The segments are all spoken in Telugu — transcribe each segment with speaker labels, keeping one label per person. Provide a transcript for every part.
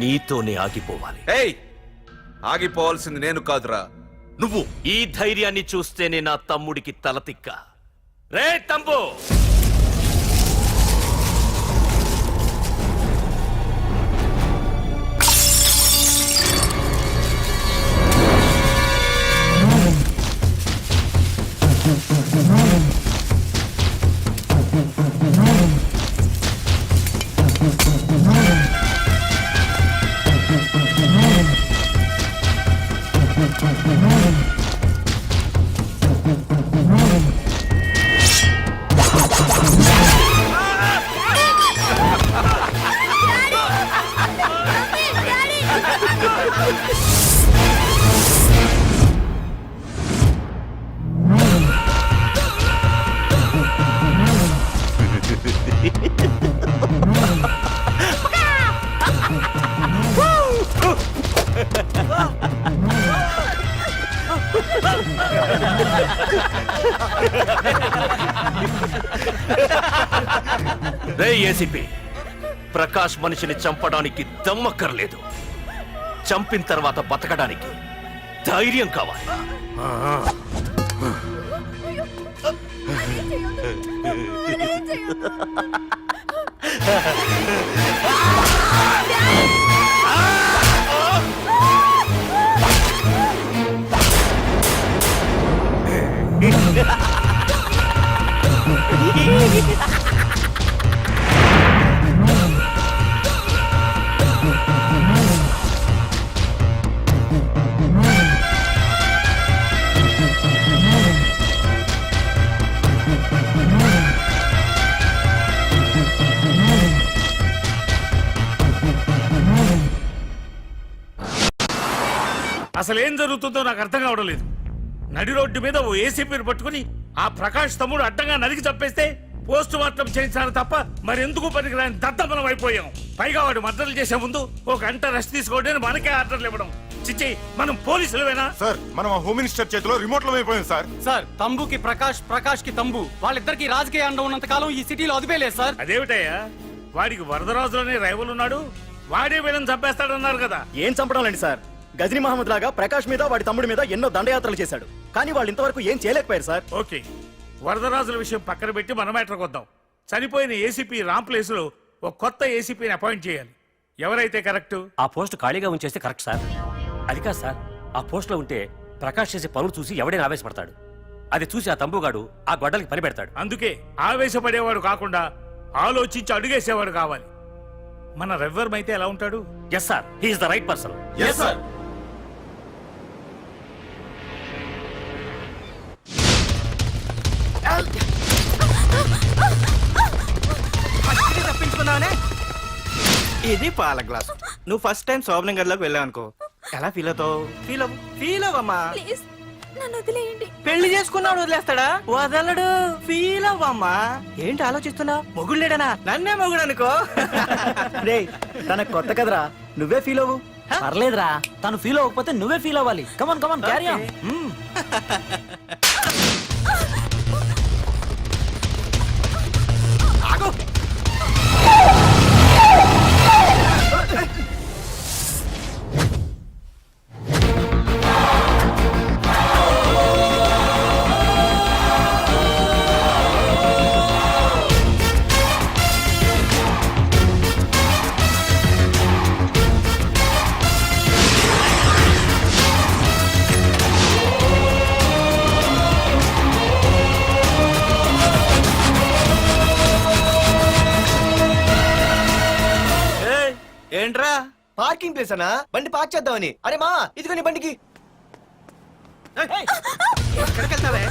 Speaker 1: నీతోనే ఆగిపోవాలి.
Speaker 2: ఏయ్, ఆగిపోవాల్సింది నేను కాదురా, నువ్వు.
Speaker 1: ఈ ధైర్యాన్ని చూస్తేనే నా తమ్ముడికి తలతిక్క. రే తమ్ము, రే ఏసీపీ, ప్రకాష్ మనిషిని చంపడానికి దమ్మక్కర్లేదు, చంపిన తర్వాత బతకడానికి ధైర్యం కావాలి.
Speaker 3: అసలు ఏం జరుగుతుందో నాకు అర్థం కావడం లేదు. నడి రోడ్డు మీద ఓ ఏసీపీని పట్టుకుని ఆ ప్రకాష్ తమ్ముడు అడ్డంగా నరికి చంపేస్తే పోస్ట్ మార్టం చేయించాలి తప్ప మరెందుకు పనికిరాని దద్దమనం అయిపోయాం. పైగా వాడు మర్డర్లు చేసే ముందు ఒక గంట రెస్ట్ తీసుకోవడానికి మనకే ఆర్డర్లు ఇవ్వడం. చిచ్చి, మనం పోలీసులవేనా?
Speaker 4: సార్, మనం హోమ్ మినిస్టర్ చేతిలో రిమోట్ లో అయిపోయాం సార్.
Speaker 5: సార్, తంబుకి ప్రకాష్, ప్రకాష్ కి తంబు, వాళ్ళిద్దరికి రాజకీయ అండ ఉన్నంత కాలం ఈ సిటీలో అదిపేలేదు సార్.
Speaker 3: అదేమిటయ్యా, వాడికి వరదరాజులోనే రైవల్ ఉన్నాడు, వాడే వీళ్ళని చంపేస్తాడన్నారు కదా.
Speaker 6: ఏం చంపడం లేండి సార్, గజనీ మహమ్మద్ లాగా ప్రకాష్ మీద వాడి తమ్ముడి మీద ఎన్నో దండయాత్రలు చేశాడు, కానీ వాళ్ళు ఇంతవరకు ఏం చేయలేకపోయారు సార్.
Speaker 3: ఓకే, వరదరాజుల విషయం పక్కన పెట్టి మన మ్యాటర్కి వద్దాం. చనిపోయిన ఏసీపీ రామ్ ప్లేస్ లో ఒక కొత్త ఏసీపీని అపాయింట్ చేయాలి. ఎవరైతే కరెక్ట్?
Speaker 7: ఆ పోస్ట్ ఖాళీగా ఉంచేస్తే కరెక్ట్ సార్. అది కాదు సార్, ఆ పోస్ట్ లో ఉంటే ప్రకాష్ చేసే పనులు చూసి ఎవడైనా ఆవేశపడతాడు. అది చూసి ఆ తంబుగాడు ఆ గొడ్డలకి పని పెడతాడు.
Speaker 3: అందుకే ఆవేశపడేవాడు కాకుండా ఆలోచించి అడుగేసేవాడు కావాలి. మన రెవ్వర్ అయితే ఎలా ఉంటాడు?
Speaker 7: Yes sir, he is the right person.
Speaker 4: Yes sir.
Speaker 6: తప్పించుకున్నావనే. ఇది పాల గ్లాస్. నువ్వు ఫస్ట్ టైం శోభనం గదిలోకి వెళ్ళావు అనుకో, ఎలా ఫీల్ అవుతావు? ఫీల్ అవ్వమ్మా. పెళ్లి చేసుకున్నాడు వదిలేస్తాడా? వదలడు. ఫీల్ అవ్వమ్మా. ఏంటి ఆలోచిస్తున్నా? మొగుడు లేడనా? నన్నే మొగుడు అనుకో. రే, తన కొత్త కదరా, నువ్వే ఫీల్ అవ్వు.
Speaker 5: పర్లేదురా, తను ఫీల్ అవ్వకపోతే నువ్వే ఫీల్ అవ్వాలి. కమాన్ కమాన్, క్యారీ ఆన్.
Speaker 6: ఏంట్రా, పార్కింగ్ ప్లేస్ అనా? బండి పార్క్ చేద్దామని. అరే మా, ఇదిగో నీ బండికి. ఎక్కడికి వెళ్తావే?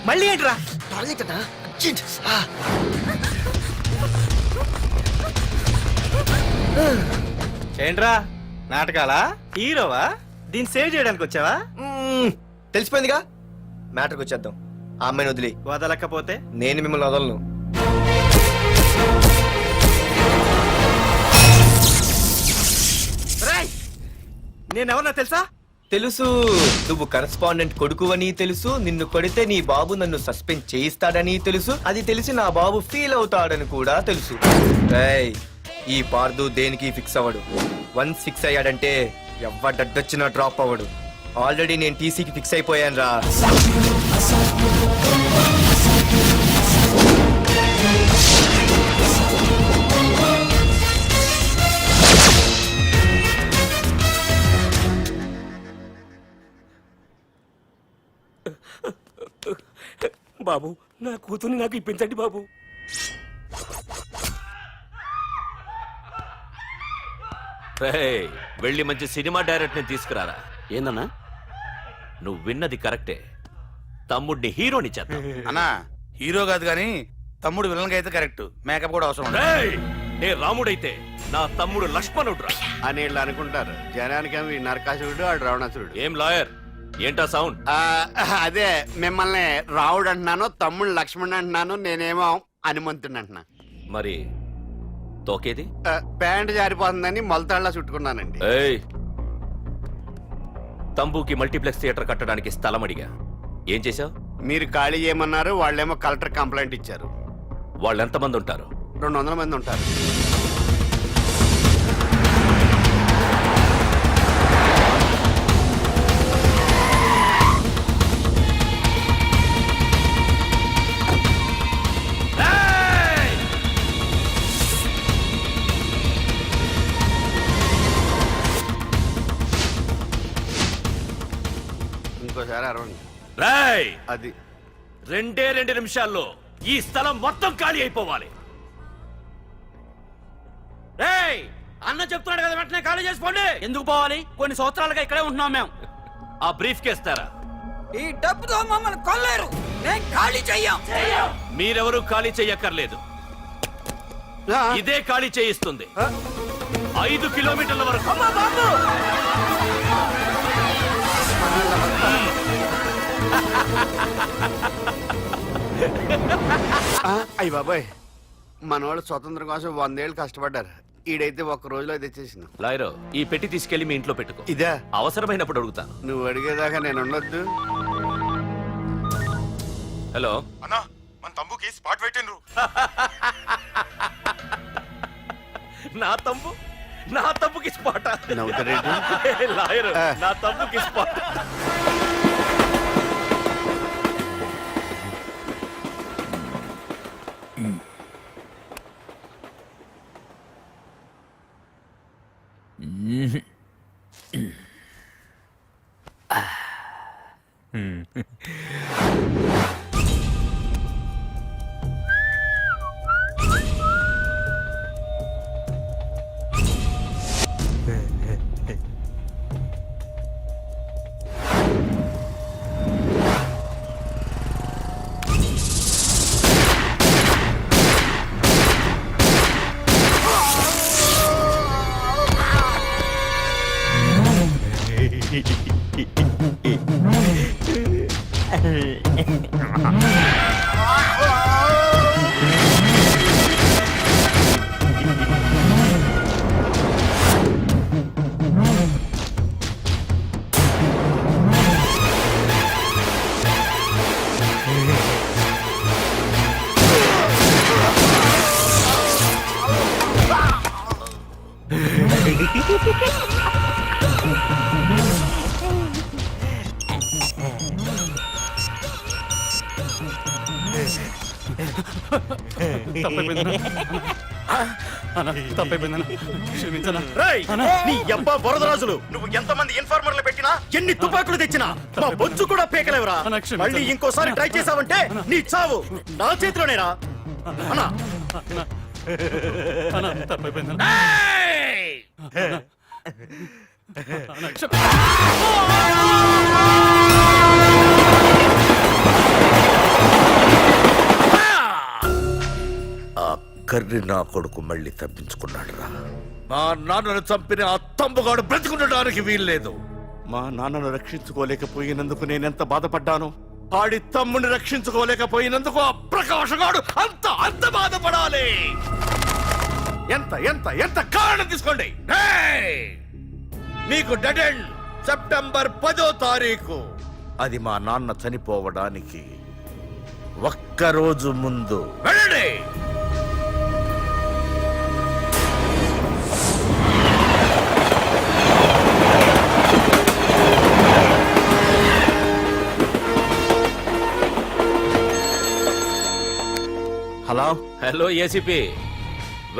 Speaker 6: మళ్ళీ ఏంట్రా? ఏంట్రా, నాటకాలా? హీరోవా? దీన్ని సేవ్ చేయడానికి వచ్చావా? తెలిసిపోయిందిగా, మ్యాటర్కి వచ్చేద్దాం. ఆ అమ్మాయిని వదిలి. వదలకపోతే నేను మిమ్మల్ని వదలను. నేనెవరన్నా తెలుసా?
Speaker 8: తెలుసు నువ్వు కరెస్పాండెంట్ కొడుకువని తెలుసు, నిన్ను కొడితే నీ బాబు నన్ను సస్పెండ్ చేయిస్తాడని తెలుసు, అది తెలిసి నా బాబు ఫీల్ అవుతాడని కూడా తెలుసు. రేయ్, ఈ పార్దు దేనికి ఫిక్స్ అవ్వడు. వన్స్ ఫిక్స్ అయ్యాడంటే ఎవ్వడడ్డొచ్చినా డ్రాప్ అవ్వడు. ఆల్రెడీ నేను టీసీకి ఫిక్స్ అయిపోయాను రా.
Speaker 7: బాబు, నా కూతుర్ని నాకు ఇప్పించండి బాబు.
Speaker 1: రేయ్, వెళ్ళి మంచి సినిమా డైరెక్ట్ ని తీసుకురారా.
Speaker 7: ఏందన్నా?
Speaker 1: నువ్వు విన్నది కరెక్టే. తమ్ముడిని హీరోని చేద్దాం.
Speaker 3: అన్నా హీరో కాదు కానీ తమ్ముడు విలన్ అయితే కరెక్ట్. మేకప్ కూడా అవసరం ఉండదు.
Speaker 1: రేయ్, నే రాముడైతే నా తమ్ముడు లక్ష్మణుడు రా.
Speaker 9: అని వీళ్ళు అనుకుంటారు. జనానికి నరకాసురుడు ఆడు రావణాసురుడు.
Speaker 1: ఏం లాయర్, ఏంటా సౌండ్?
Speaker 9: అదే మిమ్మల్ని రావుడు అంటున్నాను, తమ్ముడు లక్ష్మణ్ అంటున్నాను, నేనేమో హనుమంతుడు అంటున్నా.
Speaker 1: మరి తోకేది?
Speaker 9: ప్యాంట్ జారిపోతుందని మొలతాళ్ళ చుట్టుకున్నానండి.
Speaker 1: ఏయ్, తంబుకి మల్టీప్లెక్స్ థియేటర్ కట్టడానికి స్థలం అడిగా. ఏం చేశావు?
Speaker 9: మీరు ఖాళీ చేయమన్నారు, వాళ్ళేమో కలెక్టర్ కంప్లైంట్ ఇచ్చారు.
Speaker 1: వాళ్ళు ఎంతమంది ఉంటారు?
Speaker 9: 200 మంది ఉంటారు. ఇంకోసారి అరవండి.
Speaker 1: రేయ్,
Speaker 9: అది
Speaker 1: 2 నిమిషాల్లో ఈ స్థలం మొత్తం ఖాళీ అయిపోవాలి.
Speaker 5: రేయ్, అన్న చెప్తున్నాడు కదా, వెంటనే ఖాళీ చేసుకోండి. ఎందుకు పోవాలి? కొన్ని సంవత్సరాలుగా ఇక్కడే ఉంటున్నాం మేము.
Speaker 1: ఆ బ్రీఫ్ కేస్తారా?
Speaker 5: ఈ డబ్బుతో మమ్మల్ని కొల్లేరు. నేను ఖాళీ చెయ్యం.
Speaker 1: మీరెవరూ ఖాళీ చెయ్యక్కర్లేదు. ఇదే ఖాళీ చేయిస్తుంది. 5 కిలోమీటర్ల వరకు.
Speaker 9: అయ్యి బాబాయ్, మనవాళ్ళు స్వతంత్రం కోసం 100 ఏళ్ళు కష్టపడ్డారు. ఈడైతే ఒక్క రోజులో తెచ్చేసిన.
Speaker 1: లాయరు, ఈ పెట్టి తీసుకెళ్లి మీ ఇంట్లో పెట్టుకో.
Speaker 9: ఇదే
Speaker 1: అవసరమైనప్పుడు అడుగుతాను.
Speaker 9: నువ్వు అడిగేదాకా నేను ఉండొద్దు.
Speaker 1: హలో
Speaker 4: అన్నా, మన తమ్ముకి స్పాట్ పెట్టిండ్రు.
Speaker 1: నా తమ్ముకి స్పాట్.
Speaker 9: నవ్వుతారేంటి?
Speaker 1: లాయరు, నా తమ్ముకి స్పాట్.
Speaker 6: నీ అబ్బా వరదరాజులు, నువ్వు ఎంతమంది ఇన్ఫార్మర్లు పెట్టినా, ఎన్ని తుపాకులు తెచ్చినా మా బొచ్చు కూడా పేకలేవురా. మళ్ళీ ఇంకోసారి ట్రై చేసావంటే నీ చావు నా చేతిలోనేరా. అన్నా
Speaker 2: కర్రి నా కొడుకు మళ్ళీ తప్పించుకున్నాడు రా. మా నాన్నను చంపిన ఆ తంబుగాడు బ్రతికుండడానికి వీల్లేదు.
Speaker 9: మా నాన్నను రక్షించుకోలేకపోయినందుకు నేనెంత బాధపడ్డాను. ఆడి తమ్ముని రక్షించుకోలేకపోయినందుకు ఆ ప్రకాశగాడు అంత బాధపడాలి. ఎంత ఎంత ఎంత కారణం తీసుకోండి.
Speaker 2: మీకు డెడ్ ఎండ్ సెప్టెంబర్ 10వ తారీఖు. అది మా నాన్న చనిపోవడానికి ఒక్కరోజు ముందు. వెళ్ళండి.
Speaker 6: Hello
Speaker 1: hello ACP,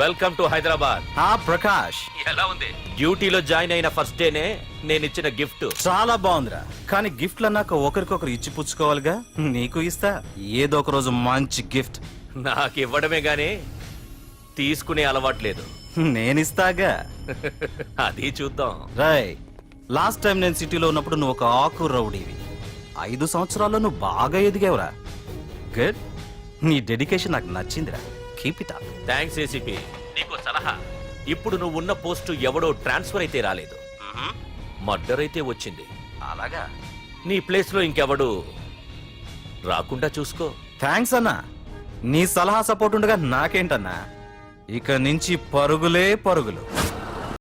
Speaker 1: welcome to Hyderabad.
Speaker 6: Prakash,
Speaker 1: ఎలా ఉంది? డ్యూటీలో జాయిన్ అయిన ఫస్ట్ డేనే నేను ఇచ్చిన గిఫ్ట్.
Speaker 6: చాలా బాగుందిరా. కానీ గిఫ్ట్లు అన్నాక ఒకరికొకరు ఇచ్చి పుచ్చుకోవాలిగా. నీకు ఇస్తా ఏదో ఒక రోజు మంచి గిఫ్ట్.
Speaker 1: నాకు ఇవ్వడమే గానీ తీసుకునే అలవాట్లేదు.
Speaker 6: నేనిస్తాగా.
Speaker 1: అది చూద్దాం.
Speaker 6: రాయ్, లాస్ట్ టైం నేను సిటీలో ఉన్నప్పుడు నువ్వు ఒక ఆకు రౌడీవి. 5 సంవత్సరాల్లో నువ్వు బాగా ఎదిగావురా. గుడ్. నీ డెడికేషన్ నాకు నచ్చిందిరా. Keep it up.
Speaker 1: Thanks ACP. నీకు సలహా. ఇప్పుడు నువ్వు ఉన్న పోస్టు ఎవడో ట్రాన్స్ఫర్ అయితే రాలేదు, మర్డర్ అయితే వచ్చింది.
Speaker 6: అలాగా?
Speaker 1: నీ ప్లేస్ లో ఇంకెవడు రాకుండా చూసుకో.
Speaker 6: థ్యాంక్స్ అన్నా. నీ సలహా సపోర్ట్ ఉండగా నాకేంటన్నా. ఇక నుంచి పరుగులే పరుగులు.